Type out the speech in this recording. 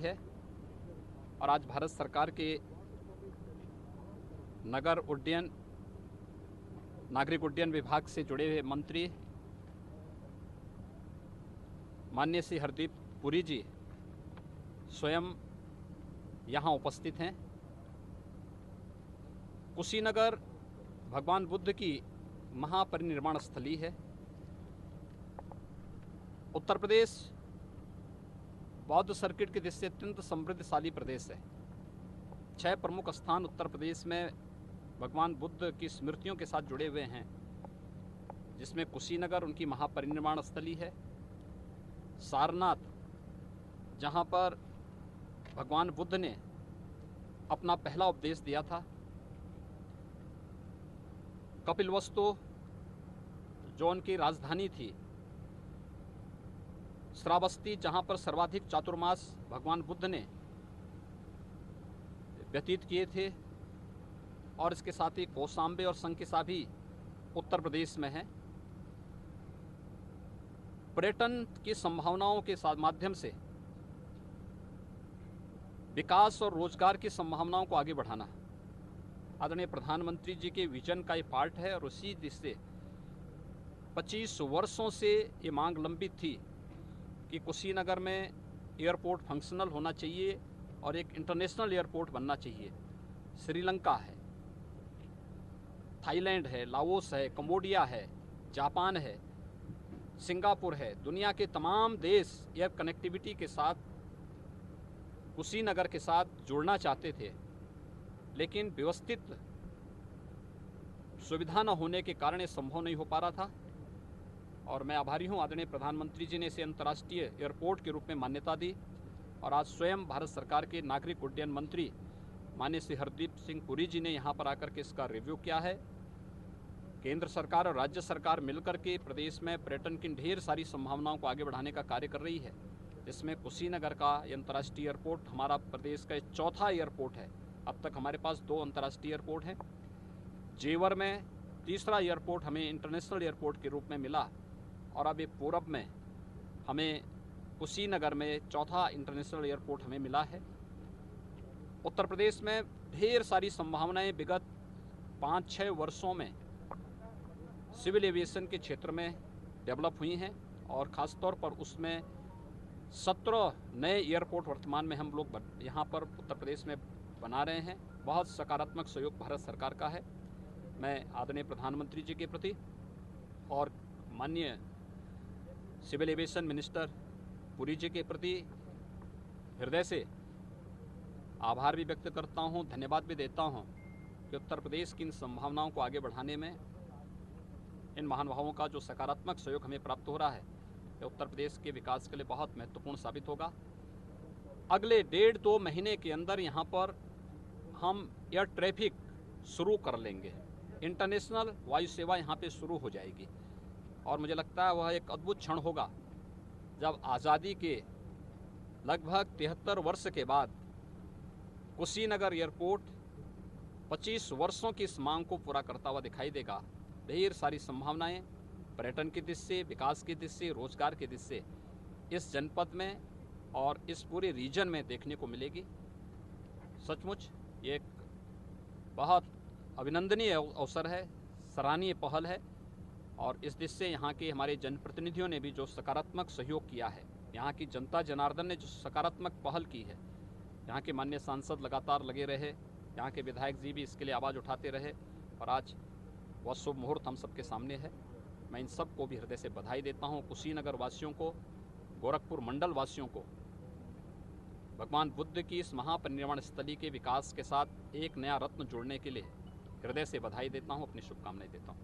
है और आज भारत सरकार के नगर उड्डयन नागरिक उड्डयन विभाग से जुड़े हुए मंत्री माननीय श्री हरदीप पुरी जी स्वयं यहाँ उपस्थित हैं। कुशीनगर भगवान बुद्ध की महापरिनिर्वाण स्थली है। उत्तर प्रदेश बौद्ध सर्किट की दृष्टि से अत्यंत समृद्धशाली प्रदेश है। 6 प्रमुख स्थान उत्तर प्रदेश में भगवान बुद्ध की स्मृतियों के साथ जुड़े हुए हैं, जिसमें कुशीनगर उनकी महापरिनिर्वाण स्थली है। सारनाथ, जहाँ पर भगवान बुद्ध ने अपना पहला उपदेश दिया था। कपिलवस्तु, जो उनकी राजधानी थी। श्रावस्ती, जहाँ पर सर्वाधिक चातुर्मास भगवान बुद्ध ने व्यतीत किए थे, और इसके साथ ही कौशाम्बी और संकिसा भी उत्तर प्रदेश में है। पर्यटन की संभावनाओं के साथ माध्यम से विकास और रोजगार की संभावनाओं को आगे बढ़ाना आदरणीय प्रधानमंत्री जी के विजन का ये पार्ट है। और उसी दिशा से 25 वर्षों से ये मांग लंबित थी कि कुशीनगर में एयरपोर्ट फंक्शनल होना चाहिए और एक इंटरनेशनल एयरपोर्ट बनना चाहिए। श्रीलंका है, थाईलैंड है, लाओस है, कंबोडिया है, जापान है, सिंगापुर है, दुनिया के तमाम देश एयर कनेक्टिविटी के साथ कुशीनगर के साथ जुड़ना चाहते थे, लेकिन व्यवस्थित सुविधा न होने के कारण ये संभव नहीं हो पा रहा था। और मैं आभारी हूँ, आदरणीय प्रधानमंत्री जी ने इसे अंतर्राष्ट्रीय एयरपोर्ट के रूप में मान्यता दी और आज स्वयं भारत सरकार के नागरिक उड्डयन मंत्री माननीय श्री हरदीप सिंह पुरी जी ने यहाँ पर आकर के इसका रिव्यू किया है। केंद्र सरकार और राज्य सरकार मिलकर के प्रदेश में पर्यटन की ढेर सारी संभावनाओं को आगे बढ़ाने का कार्य कर रही है, जिसमें कुशीनगर का अंतर्राष्ट्रीय एयरपोर्ट हमारा प्रदेश का चौथा एयरपोर्ट है। अब तक हमारे पास 2 अंतर्राष्ट्रीय एयरपोर्ट हैं। जेवर में तीसरा एयरपोर्ट हमें इंटरनेशनल एयरपोर्ट के रूप में मिला और अब ये पूरब में हमें कुशीनगर में चौथा इंटरनेशनल एयरपोर्ट हमें मिला है। उत्तर प्रदेश में ढेर सारी संभावनाएं विगत 5-6 वर्षों में सिविल एविएशन के क्षेत्र में डेवलप हुई हैं और ख़ास तौर पर उसमें 17 नए एयरपोर्ट वर्तमान में हम लोग यहाँ पर उत्तर प्रदेश में बना रहे हैं। बहुत सकारात्मक सहयोग भारत सरकार का है। मैं आदरणीय प्रधानमंत्री जी के प्रति और माननीय सिविल एविएशन मिनिस्टर पुरी जी के प्रति हृदय से आभार भी व्यक्त करता हूँ, धन्यवाद भी देता हूँ कि उत्तर प्रदेश की इन संभावनाओं को आगे बढ़ाने में इन महानुभावों का जो सकारात्मक सहयोग हमें प्राप्त हो रहा है, ये उत्तर प्रदेश के विकास के लिए बहुत महत्वपूर्ण साबित होगा। अगले 1.5-2 महीने के अंदर यहाँ पर हम एयर ट्रैफिक शुरू कर लेंगे। इंटरनेशनल वायु सेवा यहाँ पे शुरू हो जाएगी और मुझे लगता है वह एक अद्भुत क्षण होगा जब आज़ादी के लगभग 73 वर्ष के बाद कुशीनगर एयरपोर्ट 25 वर्षों की इस मांग को पूरा करता हुआ दिखाई देगा। ढेर सारी संभावनाएं पर्यटन की दृष्टि से, विकास की दृष्टि से, रोजगार की दृष्टि से इस जनपद में और इस पूरे रीजन में देखने को मिलेगी। सचमुच ये एक बहुत अभिनंदनीय अवसर है, सराहनीय पहल है और इस दृष्टि से यहाँ के हमारे जनप्रतिनिधियों ने भी जो सकारात्मक सहयोग किया है, यहाँ की जनता जनार्दन ने जो सकारात्मक पहल की है, यहाँ के माननीय सांसद लगातार लगे रहे, यहाँ के विधायक जी भी इसके लिए आवाज़ उठाते रहे और आज वह शुभ मुहूर्त हम सबके सामने है। मैं इन सब को भी हृदय से बधाई देता हूँ। कुशीनगर वासियों को, गोरखपुर मंडल वासियों को भगवान बुद्ध की इस महापरिनिर्वाण स्थली के विकास के साथ एक नया रत्न जोड़ने के लिए हृदय से बधाई देता हूँ, अपनी शुभकामनाएं देता हूँ।